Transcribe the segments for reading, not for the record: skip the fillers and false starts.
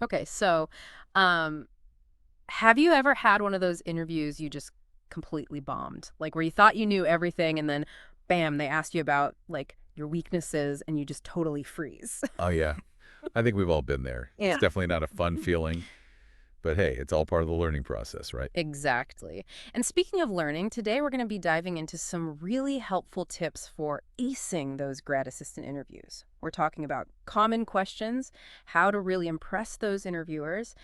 Okay, so um, have you ever had one of those interviews you just completely bombed? Like where you thought you knew everything and then bam, they asked you about like your weaknesses and you just totally freeze. Oh, yeah. I think we've all been there. It's Yeah. definitely not a fun feeling, but hey, it's all part of the learning process, right? Exactly. And speaking of learning, today we're going to be diving into some really helpful tips for acing those grad assistant interviews. We're talking about common questions, how to really impress those interviewers,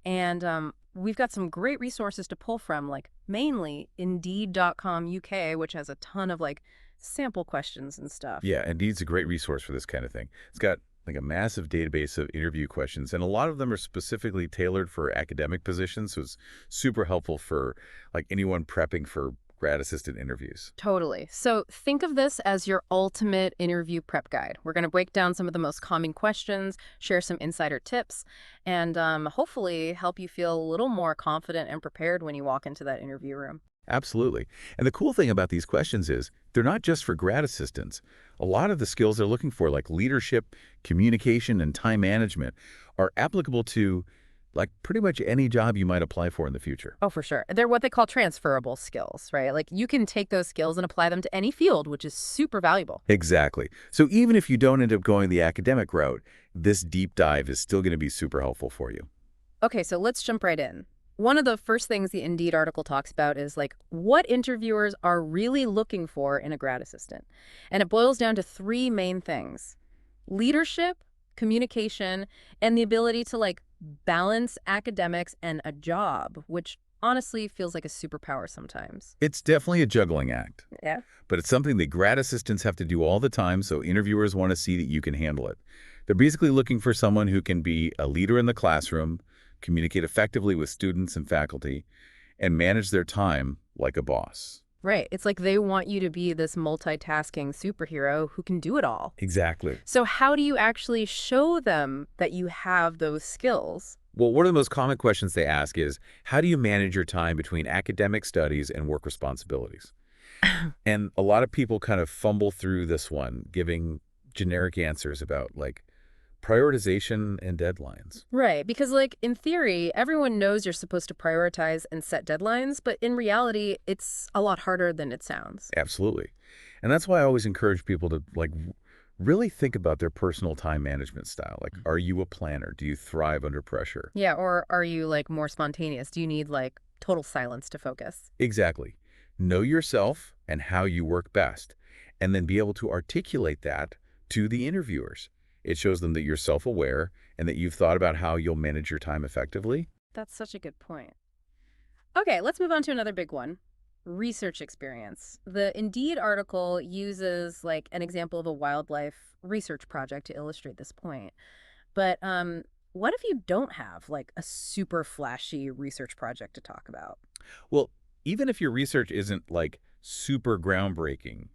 and we've got some great resources to pull from, like mainly Indeed.com UK, which has a ton of like sample questions and stuff. Yeah, Indeed's a great resource for this kind of thing. It's got like a massive database of interview questions, and a lot of them are specifically tailored for academic positions, so it's super helpful for like anyone prepping for grad assistant interviews. Totally. So think of this as your ultimate interview prep guide. We're going to break down some of the most common questions, share some insider tips, and hopefully help you feel a little more confident and prepared when you walk into that interview room. Absolutely. And the cool thing about these questions is they're not just for grad assistants. A lot of the skills they're looking for, like leadership, communication, and time management, are applicable to like pretty much any job you might apply for in the future. Oh, for sure. They're what they call transferable skills, right? Like you can take those skills and apply them to any field, which is super valuable. Exactly. So even if you don't end up going the academic route, this deep dive is still going to be super helpful for you. Okay, so let's jump right in. One of the first things the Indeed article talks about is like what interviewers are really looking for in a grad assistant. And it boils down to three main things: leadership, communication, and the ability to like balance academics and a job, which honestly feels like a superpower sometimes. It's definitely a juggling act, Yeah. but it's something that grad assistants have to do all the time, so interviewers want to see that you can handle it. They're basically looking for someone who can be a leader in the classroom, communicate effectively with students and faculty, and manage their time like a boss. Right. It's like they want you to be this multitasking superhero who can do it all. Exactly. So how do you actually show them that you have those skills? Well, one of the most common questions they ask is, how do you manage your time between academic studies and work responsibilities? And a lot of people kind of fumble through this one, giving generic answers about like prioritization and deadlines. Right, because like in theory, everyone knows you're supposed to prioritize and set deadlines, but in reality, it's a lot harder than it sounds. Absolutely. And that's why I always encourage people to like really think about their personal time management style. Like, are you a planner? Do you thrive under pressure? Yeah, or are you like more spontaneous? Do you need like total silence to focus? Exactly. Know yourself and how you work best, and then be able to articulate that to the interviewers. It shows them that you're self-aware and that you've thought about how you'll manage your time effectively. That's such a good point. Okay, let's move on to another big one. Research experience. The Indeed article uses like an example of a wildlife research project to illustrate this point. But what if you don't have like a super flashy research project to talk about? Well, even if your research isn't like super groundbreaking,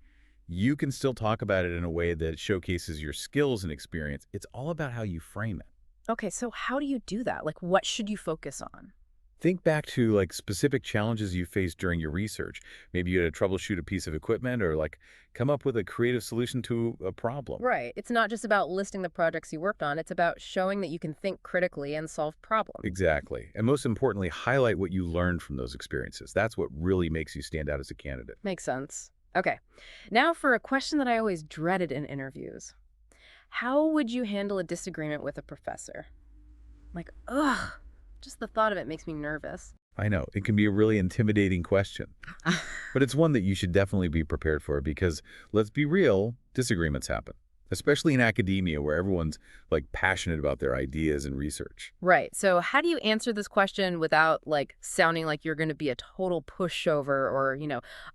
you can still talk about it in a way that showcases your skills and experience. It's all about how you frame it. Okay, so how do you do that? Like, what should you focus on? Think back to like specific challenges you faced during your research. Maybe you had to troubleshoot a piece of equipment or like come up with a creative solution to a problem. Right. It's not just about listing the projects you worked on, it's about showing that you can think critically and solve problems. Exactly. And most importantly, highlight what you learned from those experiences. That's what really makes you stand out as a candidate. Makes sense. Okay. Now for a question that I always dreaded in interviews. How would you handle a disagreement with a professor? Like, ugh, just the thought of it makes me nervous. I know it can be a really intimidating question, but it's one that you should definitely be prepared for because let's be real, disagreements happen, especially in academia where everyone's like passionate about their ideas and research. Right. So how do you answer this question without like sounding like you're going to be a total pushover or,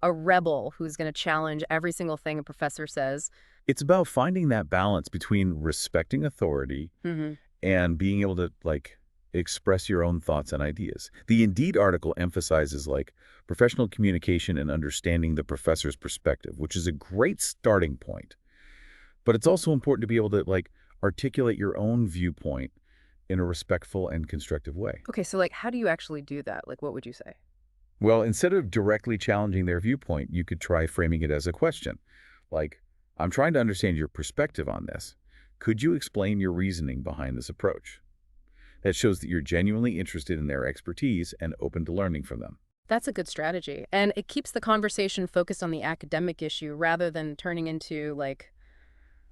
a rebel who's going to challenge every single thing a professor says? It's about finding that balance between respecting authority Hmm. and being able to like express your own thoughts and ideas. The Indeed article emphasizes like professional communication and understanding the professor's perspective, which is a great starting point. But it's also important to be able to like articulate your own viewpoint in a respectful and constructive way. Okay, so like how do you actually do that? Like what would you say? Well, instead of directly challenging their viewpoint, you could try framing it as a question. Like, I'm trying to understand your perspective on this. Could you explain your reasoning behind this approach? That shows that you're genuinely interested in their expertise and open to learning from them. That's a good strategy. And it keeps the conversation focused on the academic issue rather than turning into, like,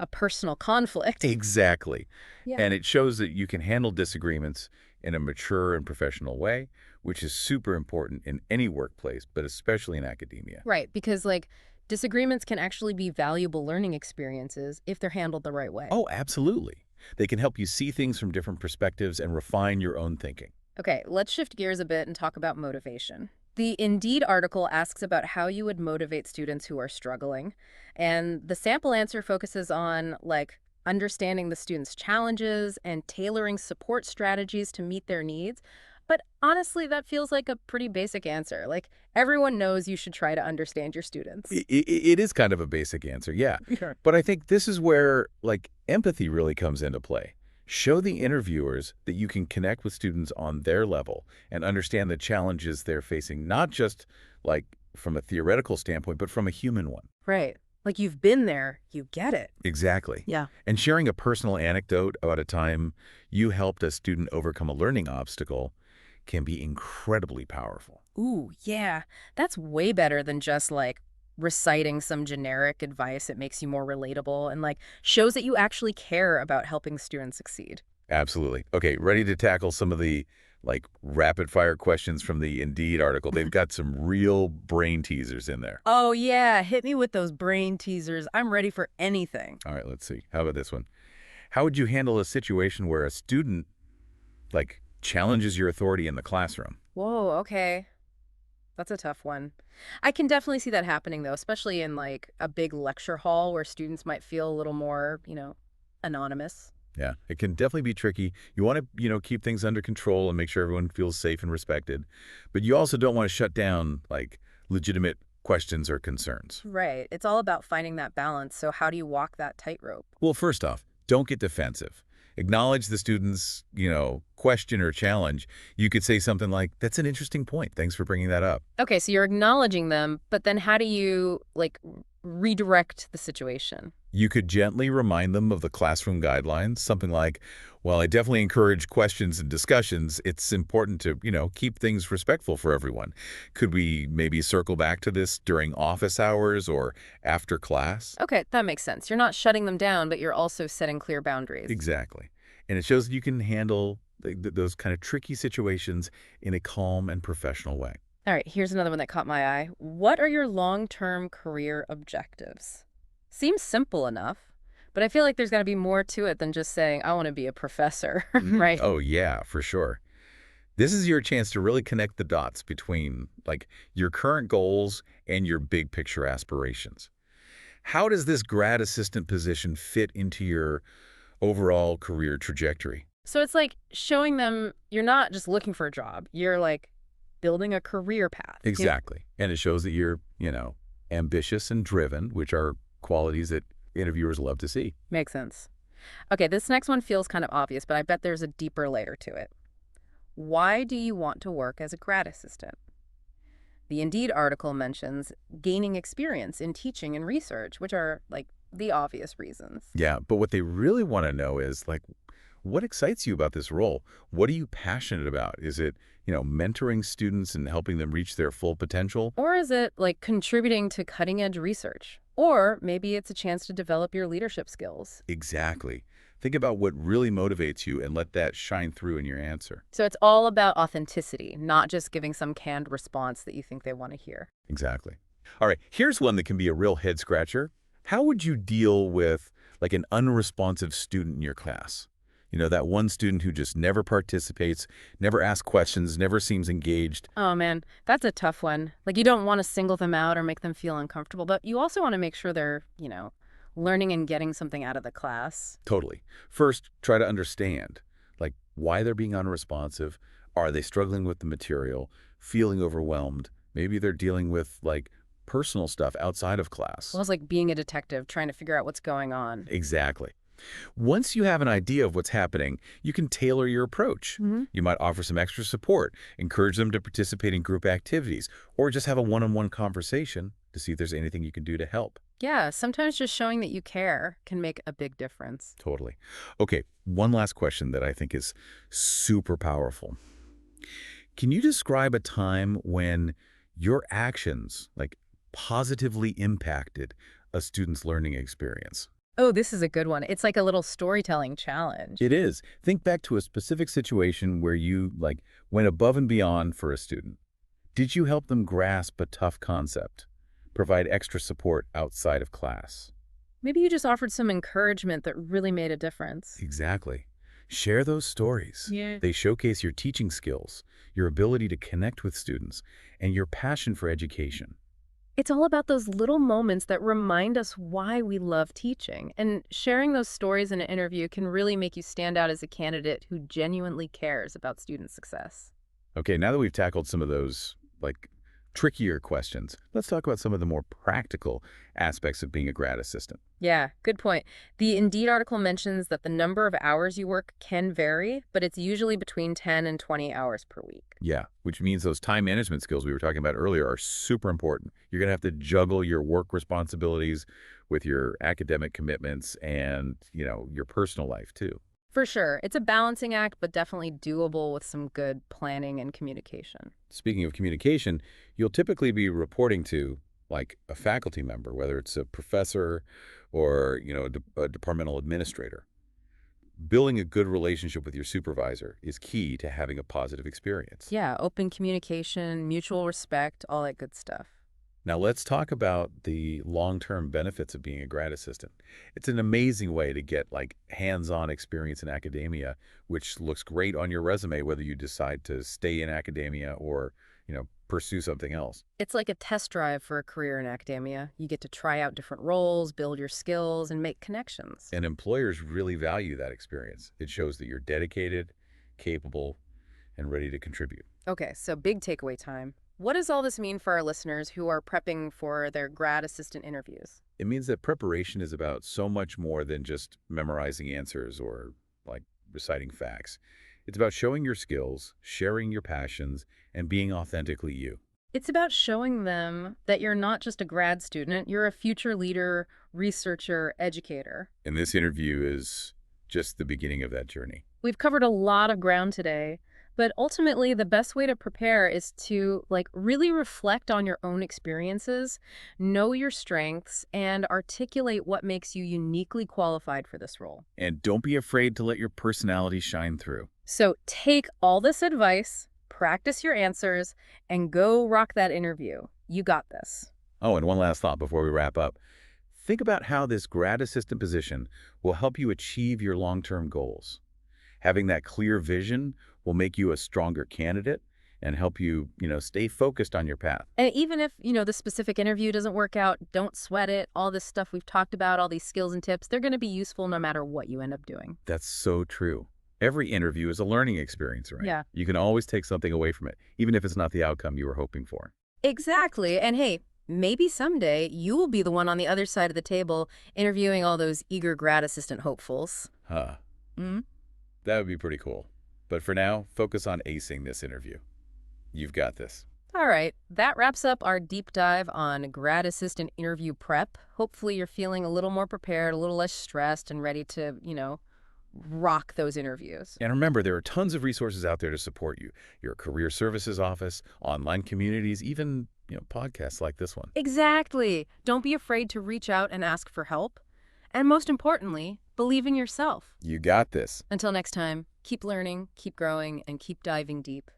a personal conflict. Exactly. Yeah. And it shows that you can handle disagreements in a mature and professional way, which is super important in any workplace, but especially in academia. Right, because, like, disagreements can actually be valuable learning experiences if they're handled the right way. Oh, absolutely. They can help you see things from different perspectives and refine your own thinking. Okay, let's shift gears a bit and talk about motivation. The Indeed article asks about how you would motivate students who are struggling, and the sample answer focuses on, like, understanding the students' challenges and tailoring support strategies to meet their needs. But honestly, that feels like a pretty basic answer. Like, everyone knows you should try to understand your students. It is kind of a basic answer, yeah. Sure. But I think this is where, like, empathy really comes into play. Show the interviewers that you can connect with students on their level and understand the challenges they're facing, not just, like, from a theoretical standpoint, but from a human one. Right. Like, you've been there, you get it. Exactly. Yeah. And sharing a personal anecdote about a time you helped a student overcome a learning obstacle can be incredibly powerful. Ooh, yeah. That's way better than just like reciting some generic advice. It makes you more relatable and like shows that you actually care about helping students succeed. Absolutely. Okay, ready to tackle some of the, like, rapid fire questions from the Indeed article. They've got some real brain teasers in there. Oh, yeah. Hit me with those brain teasers. I'm ready for anything. All right, let's see. How about this one? How would you handle a situation where a student, like, challenges your authority in the classroom? Whoa, okay. That's a tough one. I can definitely see that happening, though, especially in like a big lecture hall where students might feel a little more, anonymous. Yeah, it can definitely be tricky. You want to, keep things under control and make sure everyone feels safe and respected. But you also don't want to shut down, like, legitimate questions or concerns. Right. It's all about finding that balance. So, how do you walk that tightrope? Well, first off, don't get defensive. Acknowledge the student's, question or challenge. You could say something like, "That's an interesting point. Thanks for bringing that up." Okay, so you're acknowledging them, but then how do you, like, redirect the situation? You could gently remind them of the classroom guidelines, something like, "Well, I definitely encourage questions and discussions. It's important to, keep things respectful for everyone. Could we maybe circle back to this during office hours or after class?" Okay, that makes sense. You're not shutting them down, but you're also setting clear boundaries. Exactly. And it shows that you can handle those kind of tricky situations in a calm and professional way. All right, here's another one that caught my eye. What are your long-term career objectives? Seems simple enough, but I feel like there's got to be more to it than just saying, I want to be a professor, right? Oh, yeah, for sure. This is your chance to really connect the dots between, like, your current goals and your big picture aspirations. How does this grad assistant position fit into your overall career trajectory? So it's like showing them you're not just looking for a job. You're like building a career path. Exactly. And it shows that you're, ambitious and driven, which are qualities that interviewers love to see. Makes sense. Okay, this next one feels kind of obvious, but I bet there's a deeper layer to it. Why do you want to work as a grad assistant? The Indeed article mentions gaining experience in teaching and research, which are like the obvious reasons. Yeah, but what they really want to know is, like, what excites you about this role? What are you passionate about? Is it, mentoring students and helping them reach their full potential? Or is it like contributing to cutting edge research? Or maybe it's a chance to develop your leadership skills. Exactly. Think about what really motivates you and let that shine through in your answer. So it's all about authenticity, not just giving some canned response that you think they want to hear. Exactly. All right, here's one that can be a real head scratcher. How would you deal with, like, an unresponsive student in your class? That one student who just never participates, never asks questions, never seems engaged. Oh man, that's a tough one. Like you don't want to single them out or make them feel uncomfortable, but you also want to make sure they're, learning and getting something out of the class. Totally. First, try to understand, like, why they're being unresponsive. Are they struggling with the material, feeling overwhelmed? Maybe they're dealing with, like, personal stuff outside of class. Well, it's like being a detective, trying to figure out what's going on. Exactly. Once you have an idea of what's happening, you can tailor your approach. You might offer some extra support, encourage them to participate in group activities, or just have a one-on-one conversation to see if there's anything you can do to help. Yeah, sometimes just showing that you care can make a big difference. Totally. Okay, one last question that I think is super powerful. Can you describe a time when your actions, like, positively impacted a student's learning experience? Oh, this is a good one. It's like a little storytelling challenge. It is. Think back to a specific situation where you, like, went above and beyond for a student. Did you help them grasp a tough concept? Provide extra support outside of class? Maybe you just offered some encouragement that really made a difference. Exactly. Share those stories. Yeah. They showcase your teaching skills, your ability to connect with students, and your passion for education. It's all about those little moments that remind us why we love teaching. And sharing those stories in an interview can really make you stand out as a candidate who genuinely cares about student success. Okay, now that we've tackled some of those, like, trickier questions, let's talk about some of the more practical aspects of being a grad assistant. Yeah, good point. The Indeed article mentions that the number of hours you work can vary, but it's usually between 10 and 20 hours per week. Yeah, which means those time management skills we were talking about earlier are super important. You're going to have to juggle your work responsibilities with your academic commitments and, your personal life too. For sure. It's a balancing act, but definitely doable with some good planning and communication. Speaking of communication, you'll typically be reporting to, like, a faculty member, whether it's a professor or, a departmental administrator. Building a good relationship with your supervisor is key to having a positive experience. Yeah, open communication, mutual respect, all that good stuff. Now let's talk about the long-term benefits of being a grad assistant. It's an amazing way to get, like, hands-on experience in academia, which looks great on your resume, whether you decide to stay in academia or, pursue something else. It's like a test drive for a career in academia. You get to try out different roles, build your skills, and make connections. And employers really value that experience. It shows that you're dedicated, capable, and ready to contribute. Okay, so big takeaway time. What does all this mean for our listeners who are prepping for their grad assistant interviews? It means that preparation is about so much more than just memorizing answers or, like, reciting facts. It's about showing your skills, sharing your passions, and being authentically you. It's about showing them that you're not just a grad student, you're a future leader, researcher, educator. And this interview is just the beginning of that journey. We've covered a lot of ground today, but ultimately the best way to prepare is to really reflect on your own experiences, know your strengths, and articulate what makes you uniquely qualified for this role. And don't be afraid to let your personality shine through. So take all this advice, practice your answers, and go rock that interview. You got this. Oh, and one last thought before we wrap up. Think about how this grad assistant position will help you achieve your long-term goals. Having that clear vision will make you a stronger candidate and help you, stay focused on your path. And even if, the specific interview doesn't work out, don't sweat it. All this stuff we've talked about, all these skills and tips, they're going to be useful no matter what you end up doing. That's so true. Every interview is a learning experience, right? Yeah. You can always take something away from it, even if it's not the outcome you were hoping for. Exactly. And hey, maybe someday you will be the one on the other side of the table interviewing all those eager grad assistant hopefuls. Huh. Mm-hmm. That would be pretty cool. But for now, focus on acing this interview. You've got this. All right, that wraps up our deep dive on grad assistant interview prep. Hopefully you're feeling a little more prepared, a little less stressed, and ready to, rock those interviews. And remember, there are tons of resources out there to support you. Your career services office, online communities, even, podcasts like this one. Exactly. Don't be afraid to reach out and ask for help. And most importantly, believe in yourself. You got this. Until next time, keep learning, keep growing, and keep diving deep.